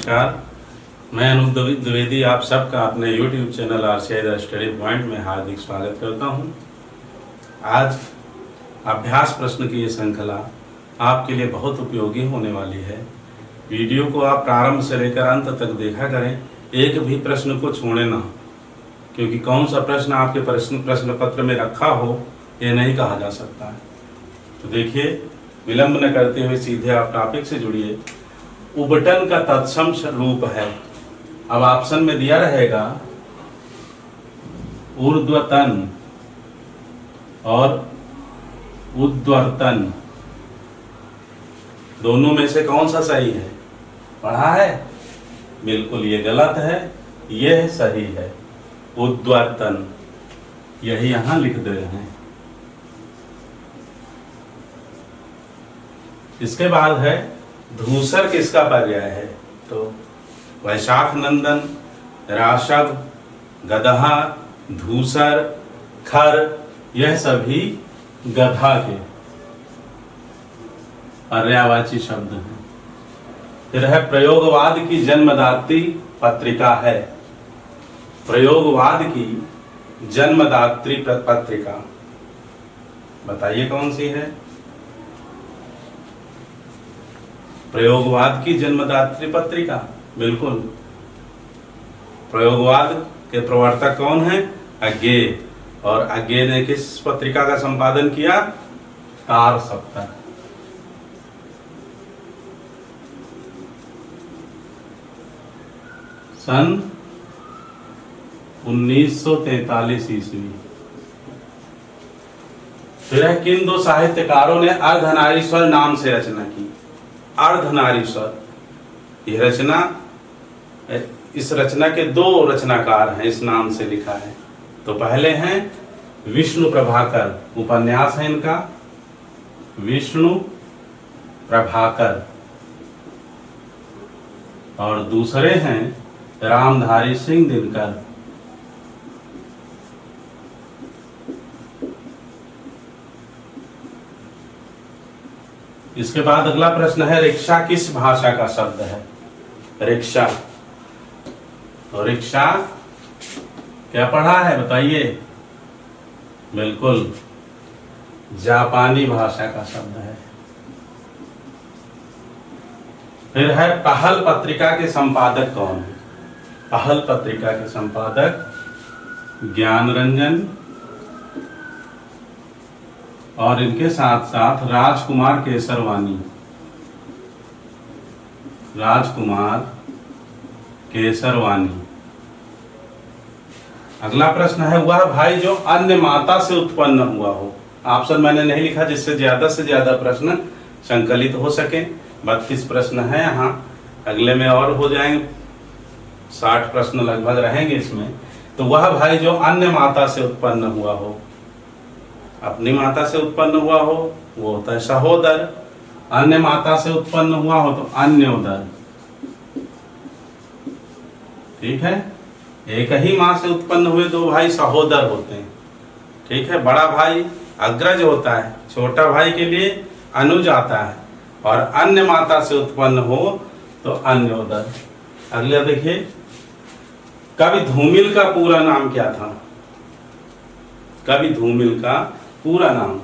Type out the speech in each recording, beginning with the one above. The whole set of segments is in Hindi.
नमस्कार, मैं अनूप द्विवेदी आप सबका अपने YouTube channel RCI the study point में हार्दिक स्वागत करता हूं। आज अभ्यास प्रश्न की ये श्रृंखला आपके लिए बहुत उपयोगी होने वाली है। वीडियो को आप प्रारंभ से लेकर अंत तक देखा करें, एक भी प्रश्न को छोड़े ना, क्योंकि कौन सा प्रश्न आपके प्रश्न पत्र में रखा हो ये नहीं कहा जा सकता है। तो देखिए, विलंब न करते हुए सीधे आप टॉपिक से जुड़िए। उबटन का तत्सम रूप है। अब ऑप्शन में दिया रहेगा ऊर्ध्वतन और उद्वर्तन, दोनों में से कौन सा सही है? पढ़ा है? बिल्कुल ये गलत है, यह सही है, उद्वर्तन। यही यहां लिख दे रहे हैं। इसके बाद है धूसर किसका पर्याय है? तो वैशाख नंदन, राशग, गदहा, धूसर, खर, यह सभी गधा के पर्यायवाची शब्द हैं। फिर है प्रयोगवाद की जन्मदात्री पत्रिका है। प्रयोगवाद की जन्मदात्री पत्रिका बताइए कौन सी है? प्रयोगवाद की जन्मदात्री पत्रिका, बिल्कुल। प्रयोगवाद के प्रवर्तक कौन है? अज्ञेय। और अज्ञेय ने किस पत्रिका का संपादन किया? कार सप्ताह। सन 1943 ईस्वी। फिर किन दो साहित्यकारों ने अर्धनारीश्वर नाम से रचना की? अर्धनारीश्वर यह रचना, इस रचना के दो रचनाकार हैं, इस नाम से लिखा है। तो पहले हैं विष्णु प्रभाकर, उपन्यास है इनका विष्णु प्रभाकर, और दूसरे हैं रामधारी सिंह दिनकर। इसके बाद अगला प्रश्न है रिक्शा किस भाषा का शब्द है? रिक्शा, तो रिक्शा क्या पढ़ा है बताइए? बिल्कुल जापानी भाषा का शब्द है। फिर है पहल पत्रिका के संपादक कौन है? पहल पत्रिका के संपादक ज्ञानरंजन, और इनके साथ साथ राजकुमार केसरवानी। राजकुमार केसरवानी। अगला प्रश्न है वह भाई जो अन्य माता से उत्पन्न हुआ हो। ऑप्शन मैंने नहीं लिखा जिससे से ज्यादा प्रश्न संकलित हो सके। 32 प्रश्न है यहाँ, अगले में और हो जाएंगे, 60 प्रश्न लगभग रहेंगे इसमें। तो वह भाई जो अन्य माता से उत्पन्न हुआ हो, अपनी माता से उत्पन्न हुआ हो वो होता है सहोदर, अन्य माता से उत्पन्न हुआ हो तो अन्योदर। ठीक है, एक ही मां से उत्पन्न हुए दो भाई सहोदर होते हैं। ठीक है, बड़ा भाई अग्रज होता है, छोटा भाई के लिए अनुज आता है, और अन्य माता से उत्पन्न हो तो अन्योदर। अगला देखिए, कवि धूमिल का पूरा नाम क्या था? कवि धूमिल का पूरा नाम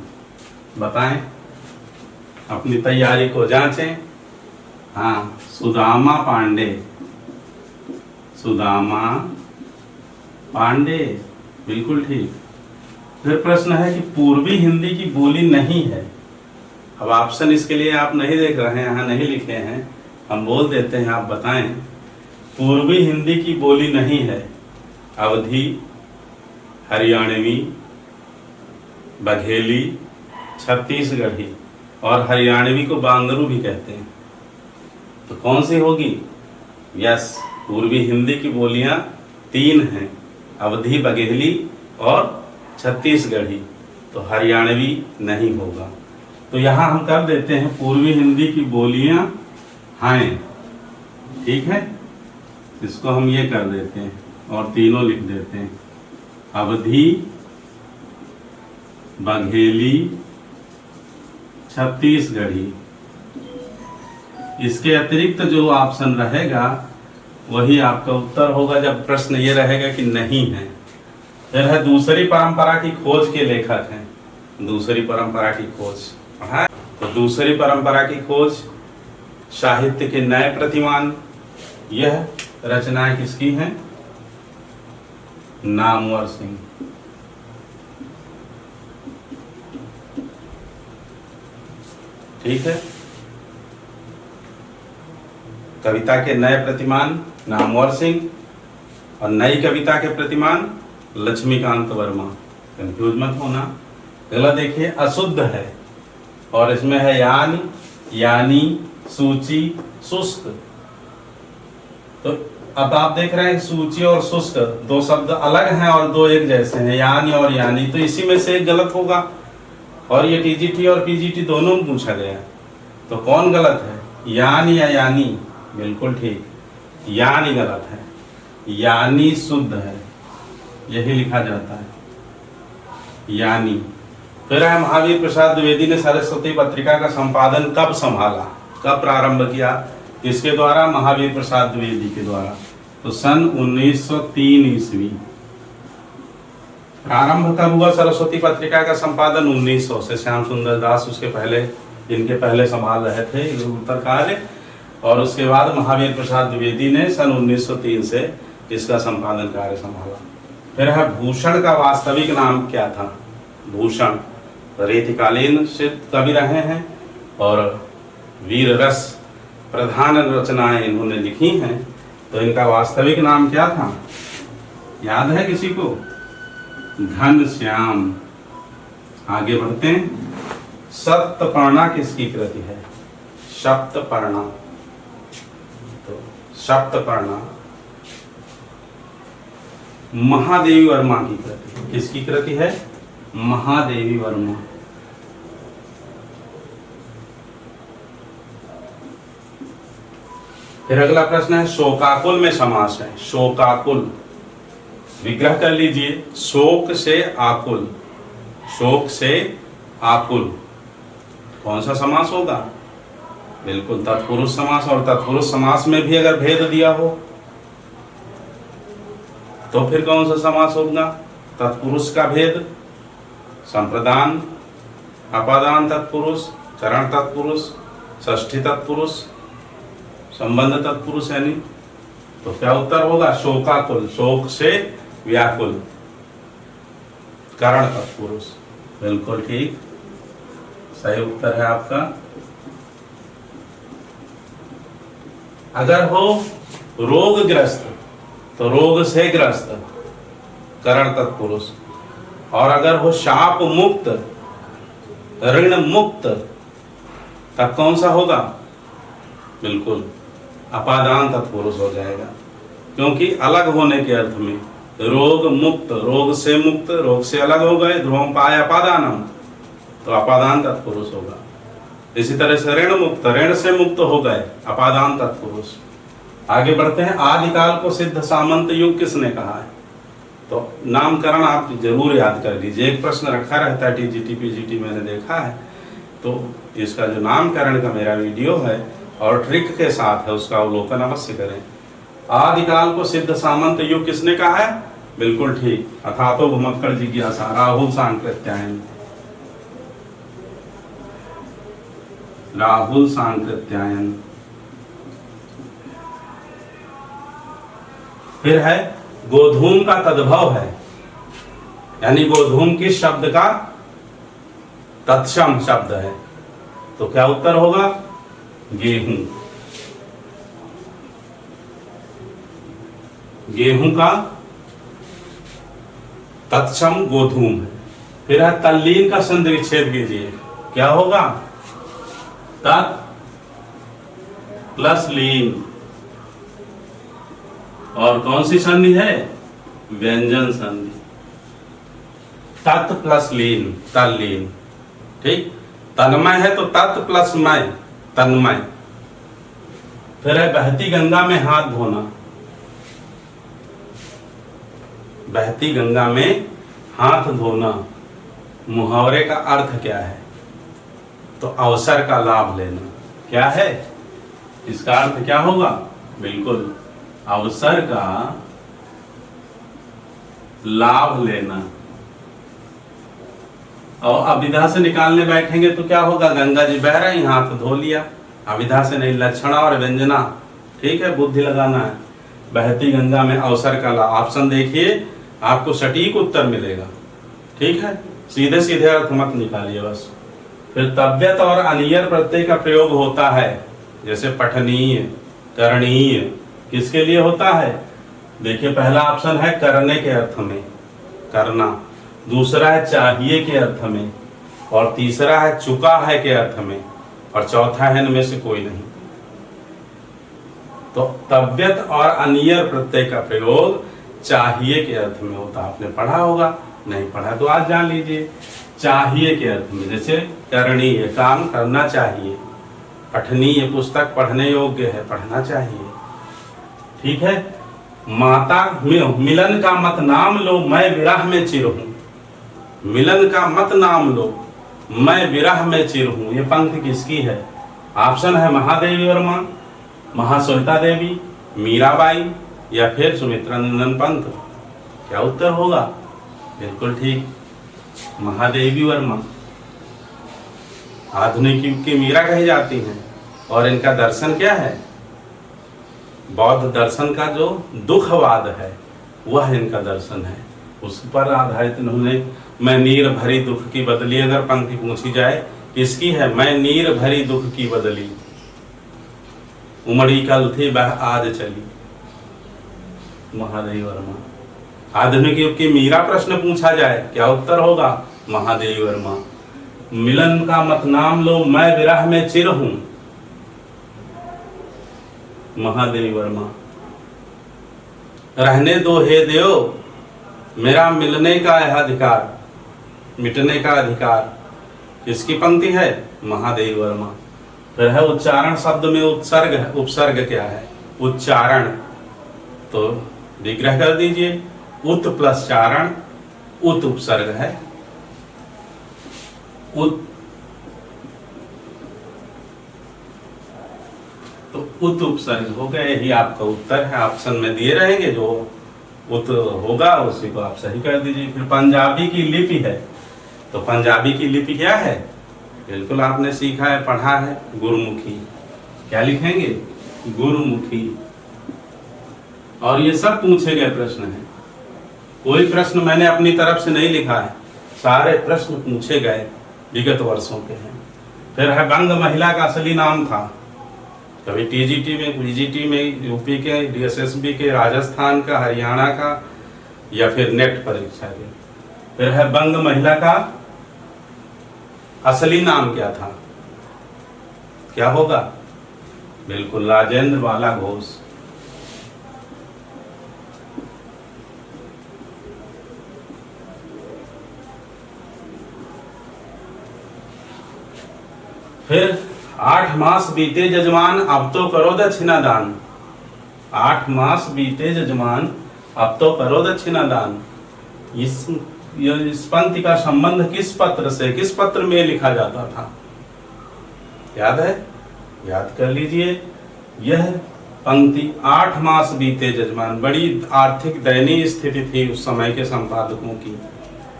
बताएं, अपनी तैयारी को जांचें। हाँ, सुदामा पांडे। सुदामा पांडे, बिल्कुल ठीक। फिर प्रश्न है कि पूर्वी हिंदी की बोली नहीं है। अब ऑप्शन इसके लिए आप नहीं देख रहे हैं, यहाँ नहीं लिखे हैं, हम बोल देते हैं, आप बताएं। पूर्वी हिंदी की बोली नहीं है अवधी, हरियाणवी, बघेली, छत्तीसगढ़ी, और हरियाणवी को बांगरू भी कहते हैं। तो कौन सी होगी? यस, पूर्वी हिंदी की बोलियां 3 हैं, अवधी, बघेली और छत्तीसगढ़ी। तो हरियाणवी नहीं होगा। तो यहाँ हम कर देते हैं पूर्वी हिंदी की बोलियां हैं। ठीक है, इसको हम ये कर देते हैं और तीनों लिख देते हैं, अवधी, बघेली, छत्तीसगढ़ी। इसके अतिरिक्त जो ऑप्शन रहेगा वही आपका उत्तर होगा जब प्रश्न ये रहेगा कि नहीं है। फिर है दूसरी परंपरा की खोज के लेखक हैं। दूसरी परंपरा की खोज पढ़ा है? तो दूसरी परंपरा की खोज, साहित्य के नए प्रतिमान, यह रचनाएं किसकी हैं? नामवर सिंह। ठीक है, कविता के नए प्रतिमान नामवर सिंह और नई कविता के प्रतिमान लक्ष्मीकांत वर्मा। कंफ्यूज मत होना। अगला देखिए, अशुद्ध है और इसमें है यानी, यानी, सूची, शुष्क। तो अब आप देख रहे हैं सूची और शुष्क दो शब्द अलग हैं और दो एक जैसे हैं, यानी और यानी, तो इसी में से एक गलत होगा। और ये टीजीटी और पीजीटी दोनों में पूछा गया, तो कौन गलत है, यानी या यानी? बिल्कुल ठीक, यानी गलत है, यानी शुद्ध है, यही लिखा जाता है, यानी। फिर है महावीर प्रसाद द्विवेदी ने सरस्वती पत्रिका का संपादन कब संभाला, कब प्रारंभ किया? किसके द्वारा? महावीर प्रसाद द्विवेदी के द्वारा। तो सन 1903 ईस्वी। प्रारंभ कब हुआ सरस्वती पत्रिका का संपादन? 1900 से। श्याम सुंदर दास उसके पहले, इनके पहले संभाल रहे थे उत्तर कार्य, और उसके बाद महावीर प्रसाद द्विवेदी ने सन 1903 से इसका संपादन कार्य संभाला। फिर है भूषण का वास्तविक नाम क्या था? भूषण रीतिकालीन सिद्ध कवि रहे हैं और वीर रस प्रधान रचनाएं इन्होंने लिखी हैं। तो इनका वास्तविक नाम क्या था, याद है किसी को? घनश्याम। आगे बढ़ते हैं। सप्तपर्णा किसकी कृति है? सप्तपर्णा। तो सप्तपर्णा महादेवी वर्मा की कृति। किसकी कृति है? महादेवी वर्मा। फिर अगला प्रश्न है, शोकाकुल में समास है। शोकाकुल, विग्रह कर लीजिए, शोक से आकुल, शोक से आकुल, कौन सा समास होगा? बिल्कुल तत्पुरुष समास। और तत्पुरुष समास में भी अगर भेद दिया हो तो फिर कौन सा समास होगा? तत्पुरुष का भेद, संप्रदान, अपादान तत्पुरुष, चरण तत्पुरुष, षष्ठी तत्पुरुष, संबंध तत्पुरुष, यानी। तो क्या उत्तर होगा? शोकाकुल, शोक से व्याकुल, करण तत्पुरुष। बिल्कुल ठीक, सही उत्तर है आपका। अगर हो रोगग्रस्त तो रोग से ग्रस्त, करण तत्पुरुष। और अगर हो शाप मुक्त, ऋण मुक्त, तब कौन सा होगा? बिल्कुल अपादान तत्पुरुष हो जाएगा, क्योंकि अलग होने के अर्थ में। रोग मुक्त, रोग से मुक्त, रोग से अलग हो गए, ध्रुवम पाय अपादानम, तो अपादान तत्पुरुष होगा। इसी तरह से ऋण मुक्त, ऋण से मुक्त हो गए, अपादान तत्पुरुष। आगे बढ़ते हैं। आदिकाल को सिद्ध सामंत युग किसने कहा है? तो नामकरण आप जरूर याद कर लीजिए, एक प्रश्न रखा रहता है टीजीटी पीजीटी, मैंने देखा है। तो इसका जो नामकरण का मेरा वीडियो है और ट्रिक के साथ है, उसका अवलोकन अवश्य करें। आदिकाल को सिद्ध सामंत युग किसने कहा है? बिल्कुल ठीक, अथातो भूमक्कड़ जिज्ञासा, राहुल सांकृत्यायन। राहुल सांकृत्यायन। फिर है गोधूम का तद्भव है, यानी गोधूम किस शब्द का तत्सम शब्द है? तो क्या उत्तर होगा? गेहूं। गेहूं का तत्सम गोधूम है। फिर है तल्लीन का संधि विच्छेद कीजिए, क्या होगा? तत् प्लस लीन। और कौन सी संधि है? व्यंजन संधि। तत् प्लस लीन, तल्लीन। ठीक, तन्मय है तो तत् प्लस मय, तन्मय। फिर है बहती गंगा में हाथ धोना। बहती गंगा में हाथ धोना, मुहावरे का अर्थ क्या है? तो अवसर का लाभ लेना। क्या है इसका अर्थ? क्या होगा? बिल्कुल अवसर का लाभ लेना। और अविधा से निकालने बैठेंगे तो क्या होगा, गंगा जी बह रही, हाथ धो लिया। अविधा से नहीं, लक्षणा और व्यंजना, ठीक है, बुद्धि लगाना है। बहती गंगा में अवसर का लाभ, ऑप्शन देखिए, आपको सटीक उत्तर मिलेगा। ठीक है, सीधे सीधे अर्थ मत निकालिए बस। फिर तव्यत और अनियर प्रत्यय का प्रयोग होता है, जैसे पठनीय, करणीय, किसके लिए होता है? देखिए, पहला ऑप्शन है करने के अर्थ में, करना। दूसरा है चाहिए के अर्थ में, और तीसरा है चुका है के अर्थ में, और चौथा है इनमें से कोई नहीं। तो तव्यत और अनियर प्रत्यय का प्रयोग चाहिए के अर्थ में होता। आपने पढ़ा होगा, नहीं पढ़ा तो आज जान लीजिए। चाहिए के अर्थ में, जैसे करणीय, काम करना चाहिए। पठनीय, पुस्तक पढ़ने योग्य है, पढ़ना चाहिए। ठीक है। माता, मिलन का मत नाम लो, मैं विरह में चिर हूं। मिलन का मत नाम लो, मैं विरह में चिर हूं। ये पंक्ति किसकी है? ऑप्शन है महादेवी वर्मा, महाश्वेता देवी, मीराबाई, या फिर सुमित्रा नंदन पंत। क्या उत्तर होगा? बिल्कुल ठीक, महादेवी वर्मा। आधुनिक युग की मीरा कही जाती हैं, और इनका दर्शन क्या है? बौद्ध दर्शन का जो दुखवाद है, वह इनका दर्शन है। उस पर आधारित इन्होंने मैं नीर भरी दुख की बदली, अगर पंक्ति पूछी जाए किसकी है? मैं नीर भरी दुख की बदली, उमड़ी कल थी वह आज चली, महादेवी वर्मा। आधुनिक युग की मीरा प्रश्न पूछा जाए, क्या उत्तर होगा? महादेवी वर्मा। मिलन का मत नाम लो, मैं विरह में चिर हूं, महादेवी वर्मा। रहने दो हे देव, मेरा मिलने का है अधिकार, मिटने का अधिकार, किसकी पंक्ति है? महादेवी वर्मा। फिर है उच्चारण शब्द में उत्सर्ग, उपसर्ग क्या है? उच्चारण, तो विग्रह कर दीजिए, उत प्लस चारण, उत उपसर्ग है। उत, तो उत उपसर्ग हो गया, यही आपका उत्तर है। ऑप्शन में दिए रहेंगे, जो उत होगा उसी को आप सही कर दीजिए। फिर पंजाबी की लिपि है, तो पंजाबी की लिपि क्या है? बिल्कुल आपने सीखा है, पढ़ा है, गुरुमुखी। क्या लिखेंगे? गुरुमुखी। और ये सब पूछे गए प्रश्न हैं, कोई प्रश्न मैंने अपनी तरफ से नहीं लिखा है, सारे प्रश्न पूछे गए विगत वर्षों के हैं। फिर है बंग महिला का असली नाम था, कभी टीजीटी में, पीजीटी में, यूपी के, डीएसएसबी के, राजस्थान का, हरियाणा का, या फिर नेट परीक्षा के। फिर है बंग महिला का असली नाम क्या था? क्या होगा? बिल्कुल राजेंद्र बाला घोष। फिर 8 मास बीते जजमान, अब तो करो दक्षिणा दान। 8 मास बीते जजमान, अब तो करो दक्षिणा दान। इस पंक्ति का संबंध किस पत्र से, किस पत्र में लिखा जाता था? याद है? याद कर लीजिए। यह पंक्ति 8 मास बीते जजमान, बड़ी आर्थिक दयनीय स्थिति थी उस समय के संपादकों की,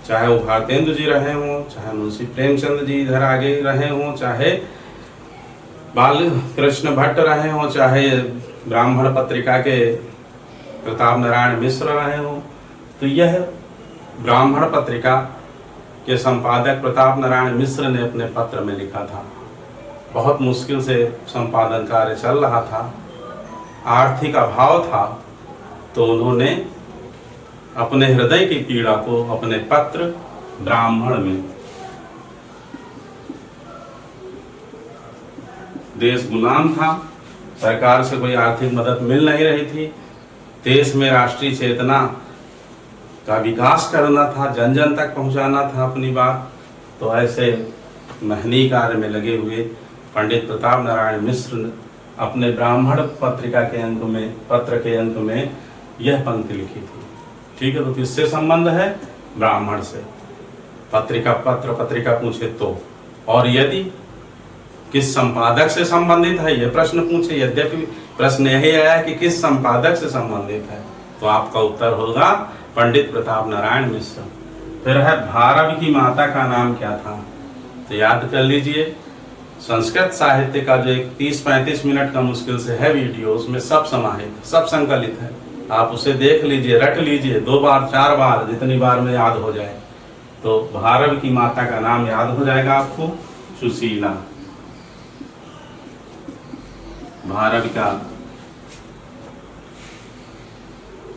चाहे वो भारतेंदु जी रहे हों, चाहे मुंशी प्रेमचंद जी इधर आगे रहे हों, चाहे बाल कृष्ण भट्ट रहे हों, चाहे ब्राह्मण पत्रिका के प्रताप नारायण मिश्र रहे हों। तो यह ब्राह्मण पत्रिका के संपादक प्रताप नारायण मिश्र ने अपने पत्र में लिखा था। बहुत मुश्किल से संपादन कार्य चल रहा था, आर्थिक अभाव था, तो उन्होंने अपने हृदय की पीड़ा को अपने पत्र ब्राह्मण में, देश गुलाम था, सरकार से कोई आर्थिक मदद मिल नहीं रही थी, देश में राष्ट्रीय चेतना का विकास करना था, जन जन तक पहुंचाना था अपनी बात, तो ऐसे महनीय कार्य में लगे हुए पंडित प्रताप नारायण मिश्र ने अपने ब्राह्मण पत्रिका के अंक में, पत्र के अंक में यह पंक्ति लिखी थी। ठीक है, तो किससे संबंध है? ब्राह्मण से। पत्रिका, पत्र पत्रिका पूछे तो, और यदि किस संपादक से संबंधित है यह प्रश्न पूछे, यद्यपि प्रश्न यही आया कि किस संपादक से संबंधित है, तो आपका उत्तर होगा पंडित प्रताप नारायण मिश्र। फिर है भारव की माता का नाम क्या था, तो याद कर लीजिए। संस्कृत साहित्य का जो एक 30-35 मिनट का मुश्किल से है वीडियो, उसमें सब समाहित, सब संकलित है। आप उसे देख लीजिए, रट लीजिए, 2 बार 4 बार, जितनी बार में याद हो जाए। तो भारव की माता का नाम याद हो जाएगा आपको, सुशीला। भारविका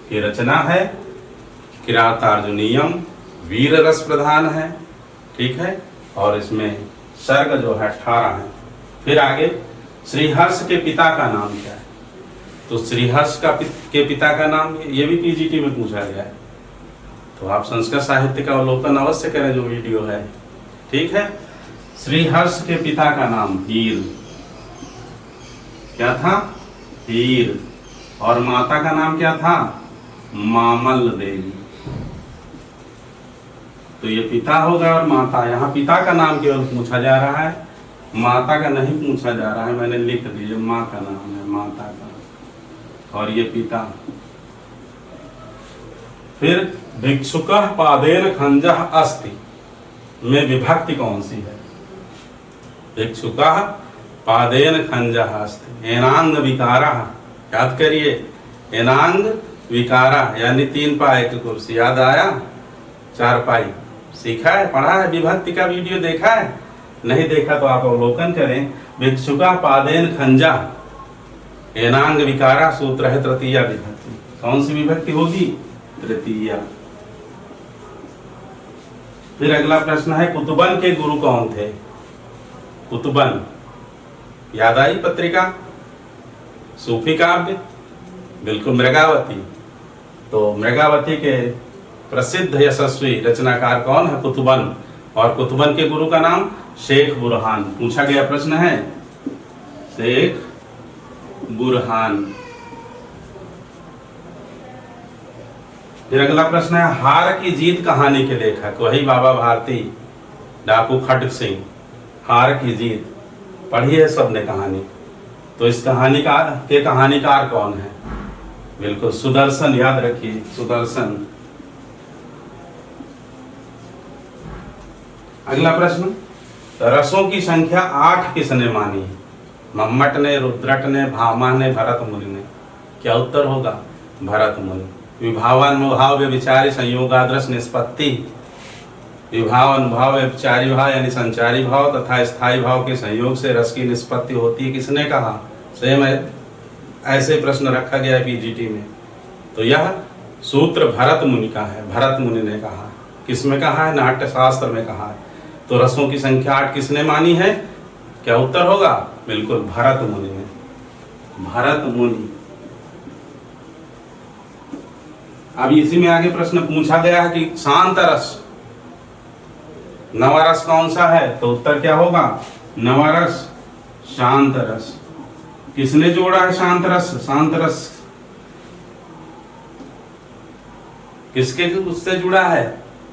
की रचना है किरातार्जुनीयम, वीर रस प्रधान है, ठीक है। और इसमें सर्ग जो है 18 है। फिर आगे श्रीहर्ष के पिता का नाम क्या है, तो श्रीहर्ष के पिता का नाम, ये भी पीजीटी में पूछा गया है। तो आप संस्कृत साहित्य का अवलोकन अवश्य करें जो वीडियो है, ठीक है। श्रीहर्ष के पिता का नाम हीर, क्या था, हीर। और माता का नाम क्या था, मामल देवी। तो ये पिता होगा और माता, यहाँ पिता का नाम केवल पूछा जा रहा है, माता का नहीं पूछा जा रहा है। मैंने लिख दिया, माँ का नाम है, माता का, और ये पिता। फिर भिक्षुकः पादेन खंजः अस्ति में विभक्ति कौन सी है, भिक्षुकः पादेन खंजः अस्ति, एनांग विकारः, याद करिए, एनांग विकारः यानी 3 पाए की कुर्सी, याद आया, 4 पाई सीखा है, पढ़ा है, विभक्ति का वीडियो देखा है, नहीं देखा तो आप अवलोकन करें। भिक्षुका पादेन खंजा, एनांग विकारा, सूत्र है तृतीया विभक्ति। कौन सी विभक्ति होगी, तृतीया। फिर अगला प्रश्न है कुतुबन के गुरु कौन थे, कुतुबन, याद आई पत्रिका, सूफी काव्य, बिल्कुल, मृगावती। तो मृगावती के प्रसिद्ध यशस्वी रचनाकार कौन है, कुतुबन। और कुतुबन के गुरु का नाम शेख बुरहान, पूछा गया प्रश्न है, शेख बुरहान। फिर अगला प्रश्न है हार की जीत कहानी के लेखक, वही बाबा भारती, डाकू खड्ग सिंह। हार की जीत पढ़ी है सबने कहानी, तो इस कहानी का के कहानीकार कौन है, बिल्कुल सुदर्शन, याद रखिए, सुदर्शन। अगला प्रश्न, रसों की संख्या 8 किसने मानी, मम्मट ने, रुद्रट ने, भामा ने, भरत मुनि ने, क्या उत्तर होगा, भरत मुनि। विभावानुभाव व्यभिचारी संयोगादृश निष्पत्ति, विभाव अनुभाव व्यभिचारी भाव यानी संचारी भाव तथा स्थायी भाव के संयोग से रस की निष्पत्ति होती है, किसने कहा, सेम ऐसे प्रश्न रखा गया है पीजीटी में। तो यह सूत्र भरत मुनि का है, भरत मुनि ने कहा। किसमें कहा है, नाट्य शास्त्र में कहा है। तो रसों की संख्या 8 किसने मानी है, क्या उत्तर होगा, बिल्कुल भरत मुनि ने, भरत मुनि। अब इसी में आगे प्रश्न पूछा गया है कि शांत रस, नवरस कौन सा है, तो उत्तर क्या होगा, नवरस, शांत रस। किसने जोड़ा है शांत रस, शांत रस किसके उससे जुड़ा है,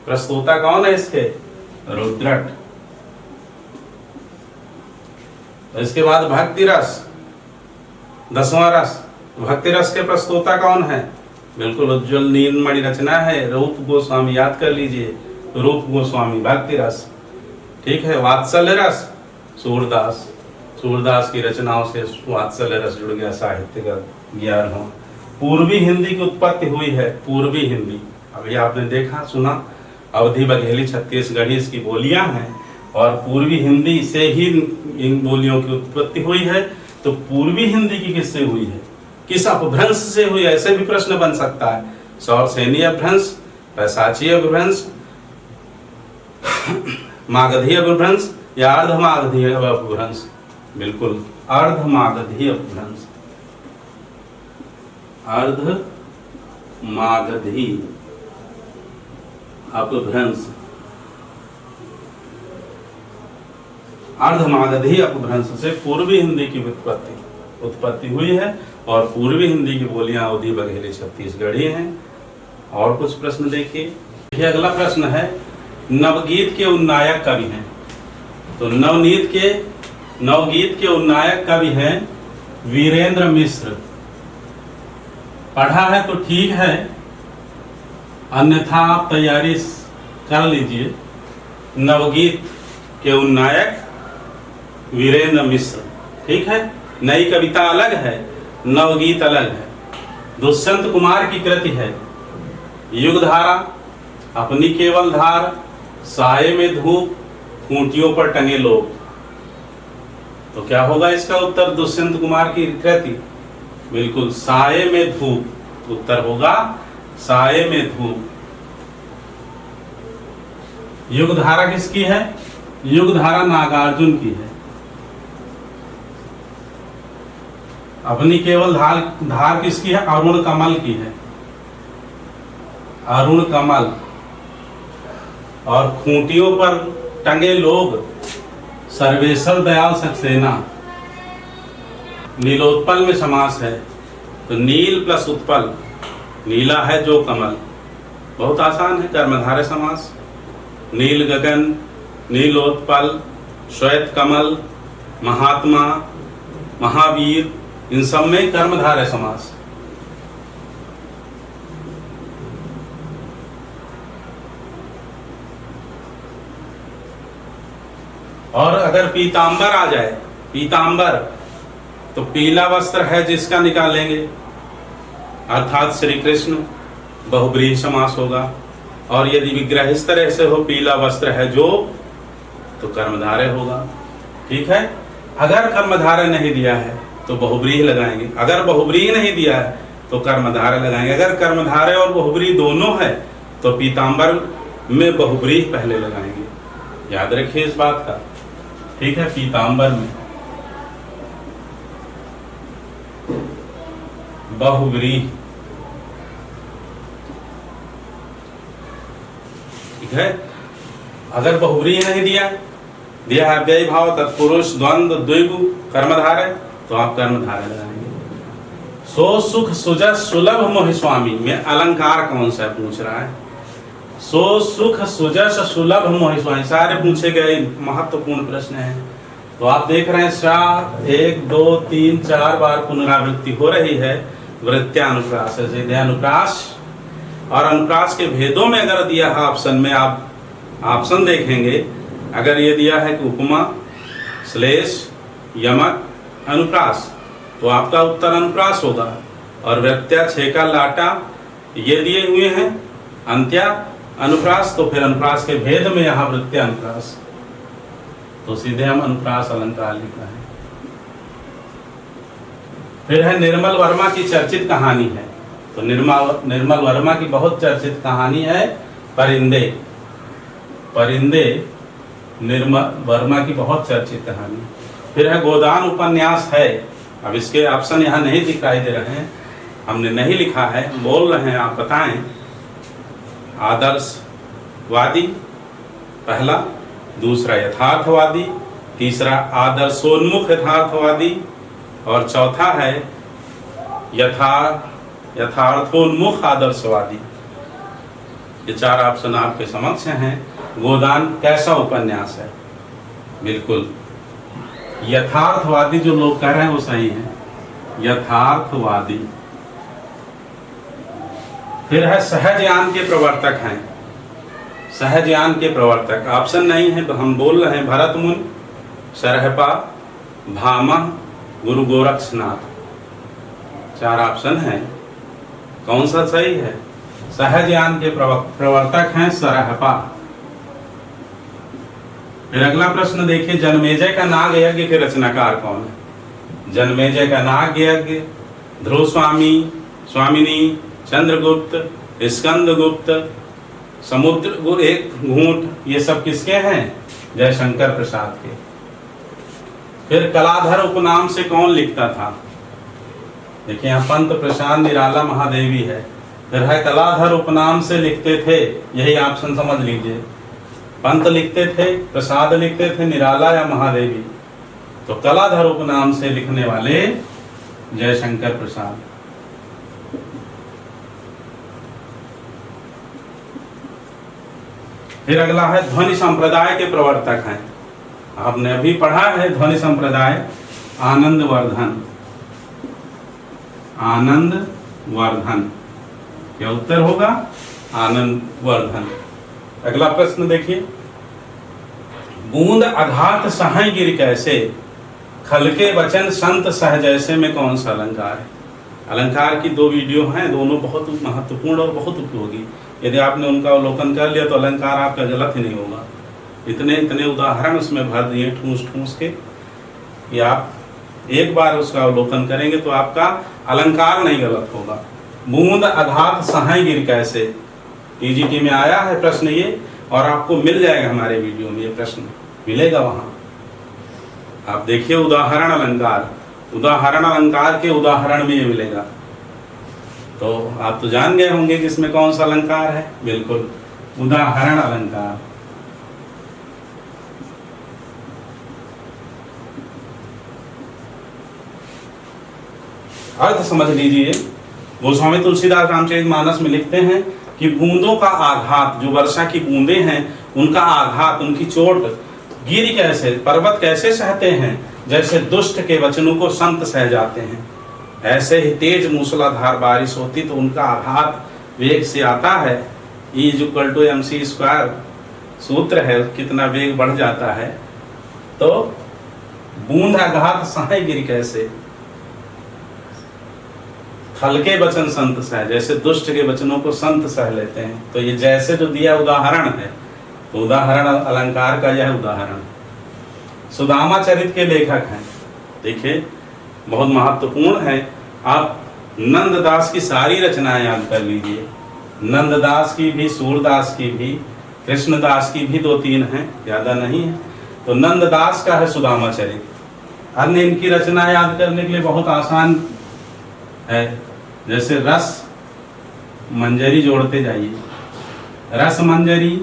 प्रस्तोता कौन है इसके, रुद्रट। इसके बाद भक्ति रस, 10वां रस, भक्ति रस के प्रस्तोता कौन है, बिल्कुल उज्ज्वल नीलमणि रचना है, रूप गोस्वामी, याद कर लीजिए, रूप गोस्वामी, भक्ति रस, ठीक है। वात्सल्य रस, सूरदास, सूरदास की रचनाओं से वात्सल्य रस जुड़ गया, साहित्य का 11वां। पूर्वी हिंदी की उत्पत्ति हुई है, पूर्वी हिंदी, अभी आपने देखा सुना, अवधी बघेली छत्तीसगढ़ी इसकी बोलियां हैं, और पूर्वी हिंदी से ही इन बोलियों की उत्पत्ति हुई है। तो पूर्वी हिंदी की किससे हुई है, किस अपभ्रंश से हुई, ऐसे भी प्रश्न बन सकता है। सौरसेनी अपभ्रंश, पैशाची अपभ्रंश, मागधी अपभ्रंश या अर्धमागधी अपभ्रंश, बिल्कुल अर्धमागधी अपभ्रंश, अर्धमागधी अपभ्रंश, अर्धमागधी अपभ्रंश से पूर्वी हिंदी की उत्पत्ति हुई है, और पूर्वी हिंदी की बोलियां अवधी बघेली छत्तीसगढ़ी हैं। और कुछ प्रश्न देखिए। अगला प्रश्न है नवगीत के उन्नायक कवि हैं, तो नवगीत के उन्नायक कवि हैं वीरेंद्र मिश्र। पढ़ा है तो ठीक है, अन्यथा आप तैयारी कर लीजिए। नवगीत के उन्नायक वीरेंद्र मिश्र, ठीक है। नई कविता अलग है, नवगीत अलग है। दुष्यंत कुमार की कृति है युगधारा, अपनी केवल धार, साये में धूप, खूंटियों पर टंगे लोग। तो क्या होगा इसका उत्तर? दुष्यंत कुमार की कृति, बिल्कुल साये में धूप, उत्तर होगा साये में धूप। युगधारा किसकी है? युगधारा नागार्जुन की है। अपनी केवल धार किसकी है? अरुण कमल की है, अरुण कमल। और खूंटियों पर टंगे लोग सर्वेश्वर दयाल सक्सेना। नीलोत्पल में समास है, तो नील प्लस उत्पल, नीला है जो कमल, बहुत आसान है कर्मधारय समास। नील गगन, नीलोत्पल, श्वेत कमल, महात्मा, महावीर, इन सब में कर्मधारय समास। और अगर पीतांबर आ जाए, पीतांबर तो पीला वस्त्र है जिसका निकालेंगे, अर्थात श्री कृष्ण, बहुब्रीहि समास होगा। और यदि विग्रह इस तरह से हो, पीला वस्त्र है जो, तो कर्मधारय होगा, ठीक है। अगर कर्मधारय नहीं दिया है तो बहुब्रीहि लगाएंगे, अगर बहुब्रीहि नहीं दिया है तो कर्मधारय लगाएंगे। अगर कर्मधारय और बहुब्रीहि दोनों है तो पीतांबर में बहुब्रीहि पहले लगाएंगे, याद रखिए इस बात का, ठीक है। पीतांबर में बहुब्रीहि, ठीक है। अगर बहुब्रीहि नहीं दिया है अव्ययी भाव, तत्पुरुष, द्वंद्व, द्विगु, कर्मधारय, तो आप कर्मधारय लगाएंगे। सो सुख सुजस सुलभ मोहि स्वामी में अलंकार कौन सा पूछ रहा है? सो सुख सुजस सुलभ मोहि स्वामी, सारे पूछे गए महत्वपूर्ण प्रश्न हैं। तो आप देख रहे हैं श्राद्ध 1, 2, 3, 4 बार पुनरावृत्ति हो रही है। वृत्त्यानुप्रास, सीधे अनुप्रास और अनुप्रास के भेदों में अगर दिया है ऑप्शन में, आप ऑप्शन देखेंगे, अगर ये दिया है कि उपमा, श्लेष, यमक, अनुप्रास, तो आपका उत्तर अनुप्रास होगा। और वृत्त्या, छेका, लाटा ये दिए हुए हैं, अंत्या, अनुप्रास, तो फिर अनुप्रास के भेद में यहाँ वृत्त्या अनुप्रास, तो सीधे हम अनुप्रास अलंकार लिखा है। फिर है निर्मल वर्मा की चर्चित कहानी है, तो निर्मल वर्मा की बहुत चर्चित कहानी है परिंदे। परिंदे निर्मल वर्मा की बहुत चर्चित कहानी। फिर है गोदान उपन्यास है, अब इसके ऑप्शन यहाँ नहीं दिखाई दे रहे हैं, हमने नहीं लिखा है, बोल रहे हैं, आप बताएं। आदर्शवादी पहला, दूसरा यथार्थवादी, तीसरा आदर्शोन्मुख यथार्थवादी, और चौथा है यथार्थोन्मुख आदर्शवादी। ये 4 ऑप्शन आपके समक्ष हैं। गोदान कैसा उपन्यास है? बिल्कुल यथार्थवादी, जो लोग कह रहे हैं वो सही है, यथार्थवादी। फिर है सहजयान के प्रवर्तक हैं, सहजयान के प्रवर्तक, ऑप्शन नहीं है तो हम बोल रहे हैं भरत मुनि, सरहपा, भामह, गुरु गोरक्षनाथ। 4 ऑप्शन हैं, कौन सा सही है? सहजयान के प्रवर्तक हैं सरहपा। फिर अगला प्रश्न देखिए, जन्मेजय का नाग यज्ञ के रचनाकार कौन है? जन्मेजय का नाग यज्ञ ध्रुव स्वामी, स्वामिनी, चंद्रगुप्त, स्कंदगुप्त, समुद्र एक घूंट, ये सब किसके हैं? जयशंकर प्रसाद के। फिर कलाधर उपनाम से कौन लिखता था? देखिए यहाँ पंत, प्रशांत, निराला, महादेवी है। फिर है कलाधर उपनाम से लिखते थे, यही ऑप्शन समझ लीजिए। पंत लिखते थे, प्रसाद लिखते थे, निराला या महादेवी, तो कलाधर उपनाम से लिखने वाले जयशंकर प्रसाद। फिर अगला है ध्वनि संप्रदाय के प्रवर्तक हैं, आपने अभी पढ़ा है ध्वनि संप्रदाय, आनंद वर्धन। आनंद वर्धन। क्या उत्तर होगा? आनंद वर्धन। अगला प्रश्न देखिए, बूंद अघात सहाय गिर कैसे, खलके वचन संत सह जैसे में कौन सा अलंकार है? अलंकार की 2 वीडियो हैं, दोनों बहुत महत्वपूर्ण और बहुत उपयोगी। यदि आपने उनका अवलोकन कर लिया तो अलंकार आपका गलत ही नहीं होगा। इतने इतने उदाहरण उसमें भर दिए ठूस ठूस के कि आप एक बार उसका अवलोकन करेंगे तो आपका अलंकार नहीं गलत होगा। बूंद अघात सहाय गिर कैसे, टीजीटी में आया है प्रश्न ये, और आपको मिल जाएगा हमारे वीडियो में, ये प्रश्न मिलेगा वहां। आप देखिए उदाहरण अलंकार, उदाहरण अलंकार के उदाहरण में ये मिलेगा। तो आप तो जान गए होंगे कि इसमें कौन सा अलंकार है। बिल्कुल, उदाहरण अलंकार। अर्थ समझ लीजिए, गोस्वामी तुलसीदास रामचरितमानस में लिखते हैं कि बूंदों का आघात, जो वर्षा की बूंदे हैं उनका आघात, उनकी चोट गिर कैसे, पर्वत कैसे सहते हैं, जैसे दुष्ट के वचनों को संत सह जाते हैं। ऐसे ही तेज मूसलाधार बारिश होती तो उनका आघात वेग से आता है। E=mc² सूत्र है, कितना वेग बढ़ जाता है। तो बूंद आघात सहाय गिर कैसे, हल्के वचन संत सह, जैसे दुष्ट के वचनों को संत सह लेते हैं। तो ये जैसे जो दिया उदाहरण है, तो उदाहरण अलंकार का यह उदाहरण। सुदामा चरित के लेखक हैं, देखिए बहुत महत्वपूर्ण है। आप नंददास की सारी रचनाएं याद कर लीजिए, नंददास की भी, सूरदास की भी, कृष्णदास की भी 2-3 हैं, ज्यादा नहीं है। तो नंददास का है सुदामा चरित। अन्य इनकी रचना याद करने के लिए बहुत आसान है, जैसे रस मंजरी जोड़ते जाइए, रस मंजरी,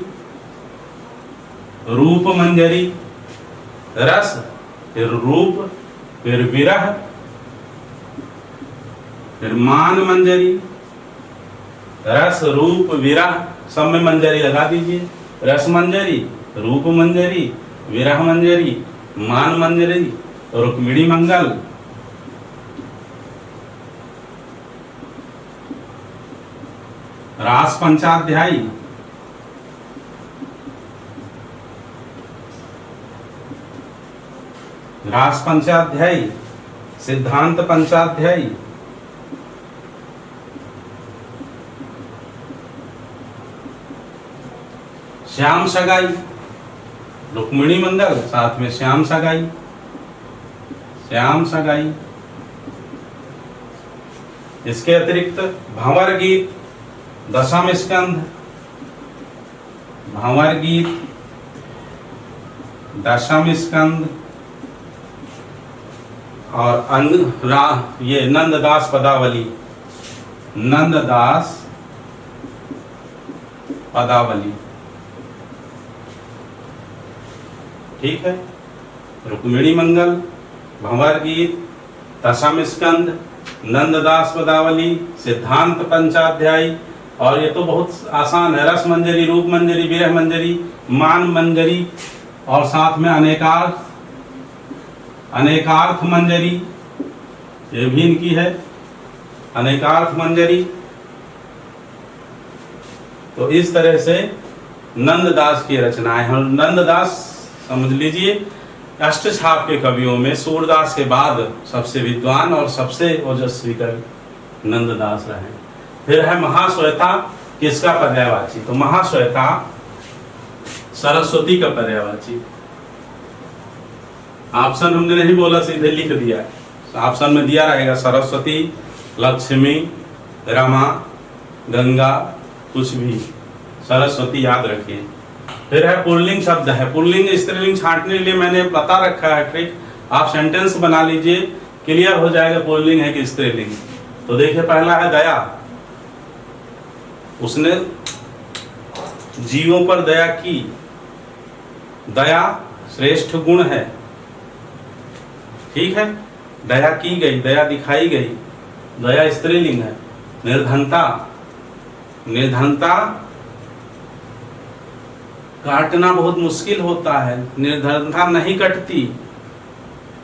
रूप मंजरी, रस फिर रूप फिर विरह फिर मान मंजरी, रस रूप विरह सब में मंजरी लगा दीजिए। रस मंजरी, रूप मंजरी, विरह मंजरी, मान मंजरी, रुक्मिणी मंगल, रास पंचाध्यायी, रास पंचाध्यायी, सिद्धांत पंचाध्यायी, श्याम सगाई, रुक्मिणी मंगल साथ में श्याम सगाई, श्याम सगाई। इसके अतिरिक्त भंवर गीत, दशम स्कंध, भंवर गीत, दशम स्कंद, और ये नंददास पदावली, नंददास पदावली, ठीक है। रुक्मिणी मंगल, भंवर गीत, दशम स्कंद, नंददास पदावली, सिद्धांत पंचाध्यायी, और ये तो बहुत आसान है, रस मंजरी, रूप मंजरी, विरह मंजरी, मान मंजरी, और साथ में अनेकार्थ मंजरी, ये भी इनकी है, अनेकार्थ मंजरी। तो इस तरह से नंददास की रचनाएं हैं। नंददास समझ लीजिए अष्टछाप के कवियों में सूरदास के बाद सबसे विद्वान और सबसे ओजस्वी कवि नंददास रहे। फिर है महाश्वेता, किसका पर्यायवाची? तो महाश्वेता सरस्वती का पर्यायवाची। ऑप्शन हमने नहीं बोला, सीधे लिख दिया। ऑप्शन में दिया रहेगा सरस्वती, लक्ष्मी, रमा, गंगा, कुछ भी, सरस्वती याद रखिए। फिर है पुल्लिंग शब्द है, पुल्लिंग स्त्रीलिंग छांटने के लिए मैंने बता रखा है ट्रिक, आप सेंटेंस बना लीजिए, क्लियर हो जाएगा पुल्लिंग है कि स्त्रीलिंग। तो देखिए पहला है दया, उसने जीवों पर दया की, दया श्रेष्ठ गुण है, ठीक है, दया की गई, दया दिखाई गई, दया स्त्रीलिंग है। निर्धनता, निर्धनता काटना बहुत मुश्किल होता है, निर्धनता नहीं कटती।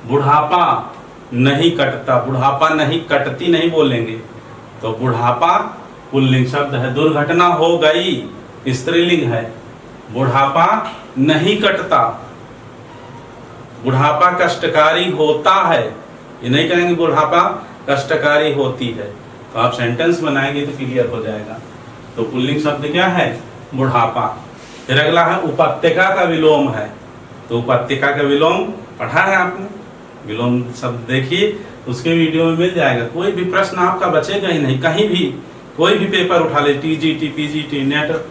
बुढ़ापा, नहीं कटता, बुढ़ापा नहीं कटती नहीं बोलेंगे। तो बुढ़ापा पुल्लिंग शब्द है। दुर्घटना हो गई स्त्रीलिंग है। बुढ़ापा नहीं कटता, बुढ़ापा कष्टकारी होता है, ये नहीं कहेंगे बुढ़ापा कष्टकारी होती है। तो आप सेंटेंस बनाएंगे तो क्लियर हो जाएगा। तो पुल्लिंग शब्द क्या है? बुढ़ापा। फिर अगला है उपत्यका का विलोम है। तो उपत्यका का विलोम पढ़ा है आपने, विलोम शब्द देखिए, उसके वीडियो में मिल जाएगा। कोई भी प्रश्न आपका बचेगा ही नहीं, कहीं भी कोई भी पेपर उठा ले, टीजीटी, पीजीटी, नेट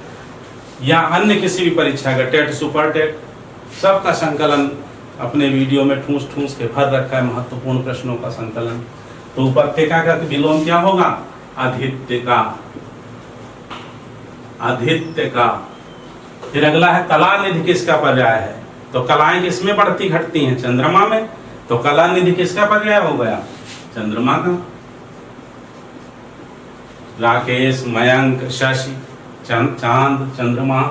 या अन्य किसी भी परीक्षा का, टेट, सुपर टेट, सबका संकलन अपने वीडियो में ठूस ठूस के भर रखा है, महत्वपूर्ण प्रश्नों का संकलन। तो उपत्यका का विलोम क्या होगा? अधित्यका, अधित्यका। फिर अगला है कलानिधि किसका पर्याय है? तो कलाएं किसमें बढ़ती घटती हैं? चंद्रमा में। तो कलानिधि किसका पर्याय हो गया? चंद्रमा का। राकेश, मयंक, शशि, चांद, चंद्रमा,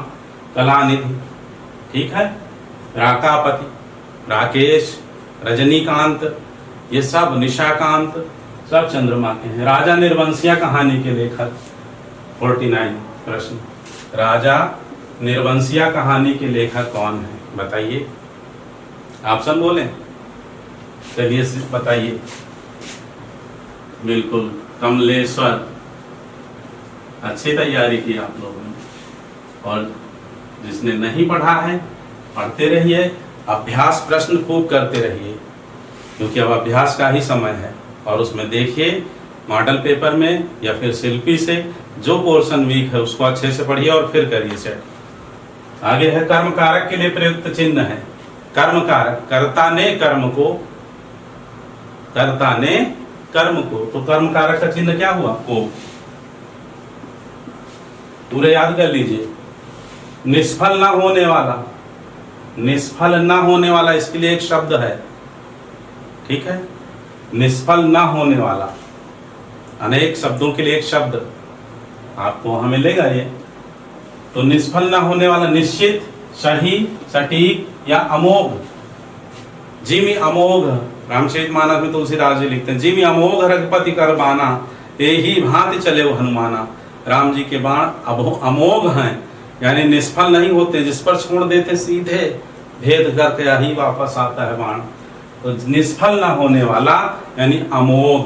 कलानिधि, ठीक है। राकापति, राकेश, रजनीकांत, ये सब, निशाकांत, सब चंद्रमा के हैं। राजा निर्वंशिया कहानी के लेखक, 49 प्रश्न, राजा निर्वंशिया कहानी के लेखक कौन है बताइए? ऑप्शन बोलें, चलिए बताइए। बिल्कुल कमलेश्वर। अच्छी तैयारी की आप लोगों ने, और जिसने नहीं पढ़ा है पढ़ते रहिए, अभ्यास प्रश्न खूब करते रहिए, क्योंकि अब अभ्यास का ही समय है। और उसमें देखिए मॉडल पेपर में या फिर शिल्पी से जो पोर्शन वीक है उसको अच्छे से पढ़िए और फिर करिए सेट। आगे है कर्म कारक के लिए प्रयुक्त चिन्ह है। कर्म कारक, कर्ता ने कर्म को, कर्ता ने कर्म को, तो कर्म कारक का चिन्ह क्या हुआ? को। पूरे याद कर लीजिए। निष्फल ना होने वाला, निष्फल ना होने वाला, इसके लिए एक शब्द है, ठीक है। निष्फल ना होने वाला, अनेक शब्दों के लिए एक शब्द आपको वहां मिलेगा ये। तो निष्फल ना होने वाला, निश्चित, सही, सटीक या अमोघ। जिमि अमोघ, रामचरितमानस में तुलसीदास जी लिखते हैं, जिमि अमोघ रघुपति कर बाना, यही भांति चले वो हनुमाना। राम जी के बाण अमोघ हैं, यानी निष्फल नहीं होते, जिस पर छोड़ देते सीधे भेद करके यही वापस आता है बाण। तो निष्फल ना होने वाला यानी अमोघ।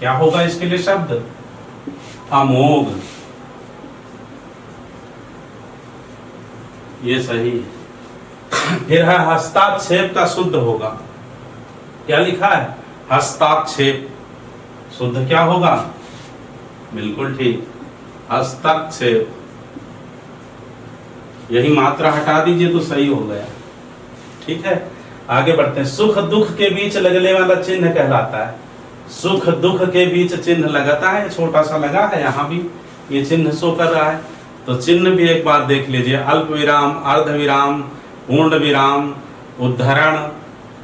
क्या होगा इसके लिए शब्द? अमोघ। ये सही है। फिर है हस्ताक्षेप का शुद्ध होगा। क्या लिखा है? हस्ताक्षेप। शुद्ध क्या होगा? बिल्कुल ठीक, हस्ताक्षेप। यही मात्रा हटा दीजिए तो सही हो गया, ठीक है। आगे बढ़ते हैं। सुख दुख के बीच लगने वाला चिन्ह कहलाता है। सुख दुख के बीच चिन्ह लगाता है, छोटा सा लगा है, यहाँ भी ये चिन्ह शो कर रहा है। तो चिन्ह भी एक बार देख लीजिए, अल्प विराम, अर्ध विराम, पूर्ण विराम, उद्धरण,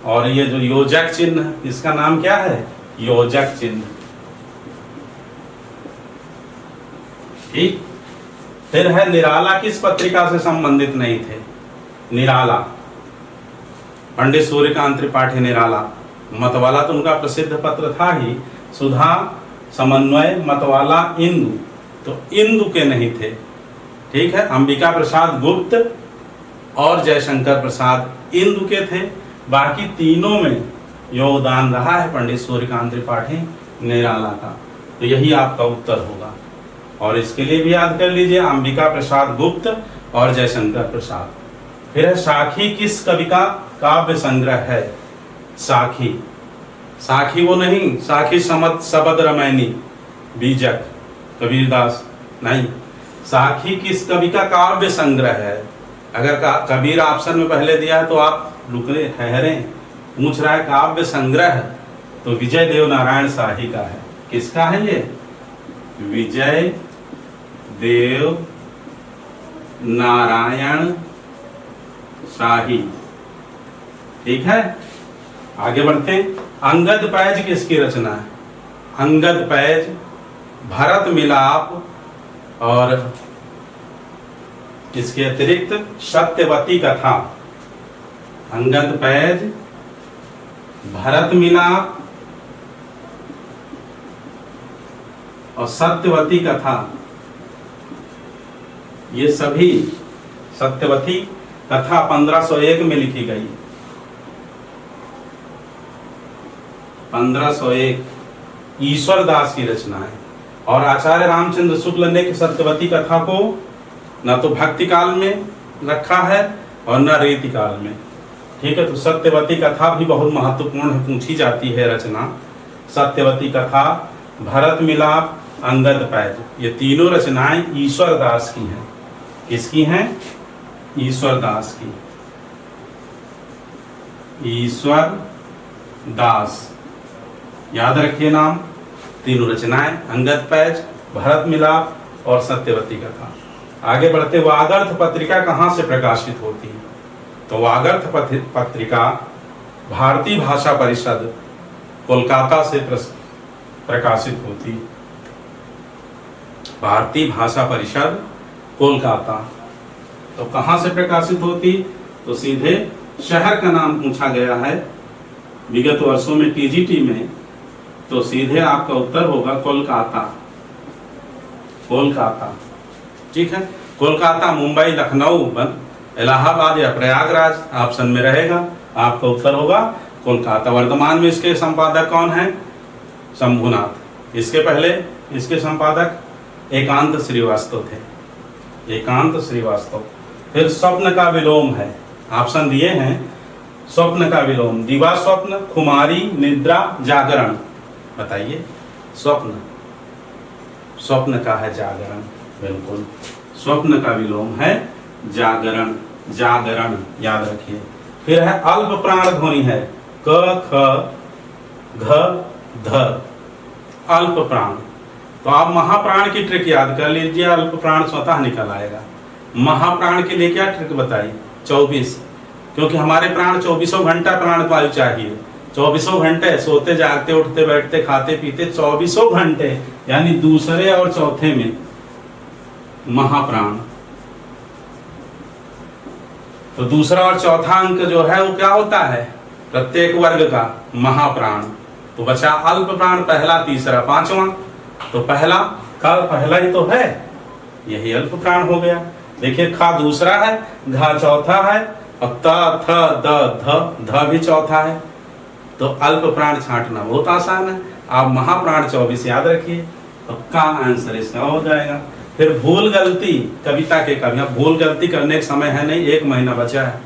और ये जो योजक चिन्ह, इसका नाम क्या है? योजक चिन्ह, ठीक। फिर है निराला किस पत्रिका से संबंधित नहीं थे? निराला, पंडित सूर्यकांत त्रिपाठी निराला। मतवाला तो उनका प्रसिद्ध पत्र था ही, सुधा, समन्वय, मतवाला, इंदु, तो इंदु के नहीं थे, ठीक है। अंबिका प्रसाद गुप्त और जयशंकर प्रसाद इंदु के थे। बाकी तीनों में योगदान रहा है पंडित सूर्यकांत त्रिपाठी निराला का। तो यही आपका उत्तर होगा, और इसके लिए भी याद कर लीजिए, अंबिका प्रसाद गुप्त और जयशंकर प्रसाद। फिर है साखी किस कवि का काव्य संग्रह है? साखी, साखी वो नहीं, साखी समत सबद रमैनी बीजक कबीरदास नहीं, साखी किस कवि का काव्य संग्रह है? अगर कबीर ऑप्शन में पहले दिया है तो आप रुके ठहरे, पूछ रहा है काव्य संग्रह, तो विजय देव नारायण शाही का है। किसका है ये? विजय देव नारायण शाही, ठीक है। आगे बढ़ते हैं। अंगद पैज किसकी रचना है? अंगद पैज, भरत मिलाप, और इसके अतिरिक्त सत्यवती कथा। अंगद पैज, भरत मिलाप, और सत्यवती कथा, ये सभी सत्यवती कथा 1501 में लिखी गई। 1501 ईश्वर दास की रचना है। और आचार्य रामचंद्र शुक्ल ने सत्यवती कथा को न तो भक्ति काल में रखा है और न रीति काल में। ठीक है, तो सत्यवती कथा भी बहुत महत्वपूर्ण है, पूछी जाती है रचना। सत्यवती कथा, भरत मिलाप, अंगद पैज, ये तीनों रचनाएं ईश्वर दास की हैं। किसकी हैं? ईश्वर दास की। ईश्वर दास, याद रखिए नाम। तीनों रचनाएं, अंगद पैज, भरत मिलाप और सत्यवती कथा। आगे बढ़ते, वागर्थ पत्रिका कहाँ से प्रकाशित होती है? तो वागर्थ पत्रिका भारतीय भाषा परिषद कोलकाता से प्रकाशित होती। भारतीय भाषा परिषद कोलकाता। तो कहाँ से प्रकाशित होती? तो सीधे शहर का नाम पूछा गया है विगत वर्षों में टीजीटी में, तो सीधे आपका उत्तर होगा कोलकाता। कोलकाता, ठीक है। कोलकाता, मुंबई, लखनऊ, इलाहाबाद या प्रयागराज ऑप्शन में रहेगा। आपका उत्तर होगा कोलकाता। वर्तमान में इसके संपादक कौन है? शंभुनाथ। इसके पहले इसके संपादक एकांत श्रीवास्तव थे। एकांत श्रीवास्तव। फिर स्वप्न का विलोम है, ऑप्शन दिए हैं। स्वप्न का विलोम, दिवा स्वप्न, खुमारी, निद्रा, जागरण। बताइए, स्वप्न, स्वप्न का है जागरण। बिल्कुल, स्वप्न का विलोम है जागरण। जागरण याद रखिए। फिर है अल्प प्राण ध्वनि है, क, ख, घ, ध। अल्प प्राण, तो आप महाप्राण की ट्रिक याद कर लीजिए, अल्प प्राण स्वतः निकल आएगा। महाप्राण के लिए क्या ट्रिक बताई? 24, क्योंकि हमारे प्राण 24 घंटा प्राण वायु चाहिए। 24 घंटे सोते जागते उठते बैठते खाते पीते 24 घंटे, यानी दूसरे और चौथे में महाप्राण। तो दूसरा और चौथा अंक जो है वो क्या होता है? प्रत्येक वर्ग का महाप्राण। तो बचा अल्प प्राण, पहला, तीसरा, पांचवा। तो पहला का पहला ही तो है, यही अल्प प्राण हो गया। देखिए, खा दूसरा है, घा चौथा है और त, थ, द, ध भी चौथा है। तो अल्प प्राण छांटना बहुत आसान है। आप महाप्राण 24 याद रखिए, तो का आंसर इसका हो जाएगा। फिर भूल गलती, कविता के कवि। अब भूल गलती करने का समय है नहीं, 1 महीना बचा है।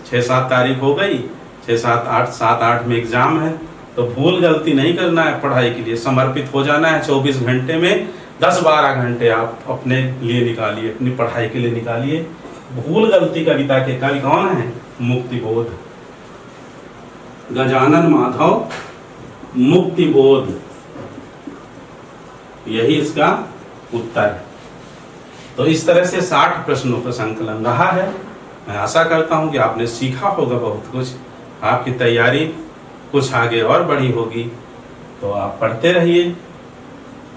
6-7 तारीख हो गई, 6-7-8 में एग्जाम है। तो भूल गलती नहीं करना है, पढ़ाई के लिए समर्पित हो जाना है। 24 घंटे में 10-12 घंटे आप अपने लिए निकालिए, अपनी पढ़ाई के लिए निकालिए। भूल गलती कविता के कवि कौन है? मुक्तिबोध, गजानन माधव मुक्तिबोध, यही इसका उत्तर है। तो इस तरह से 60 प्रश्नों का संकलन रहा है। मैं आशा करता हूं कि आपने सीखा होगा बहुत कुछ। आपकी तैयारी कुछ आगे और बढ़ी होगी। तो आप पढ़ते रहिए,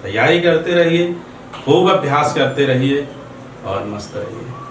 तैयारी करते रहिए, खूब अभ्यास करते रहिए और मस्त रहिए।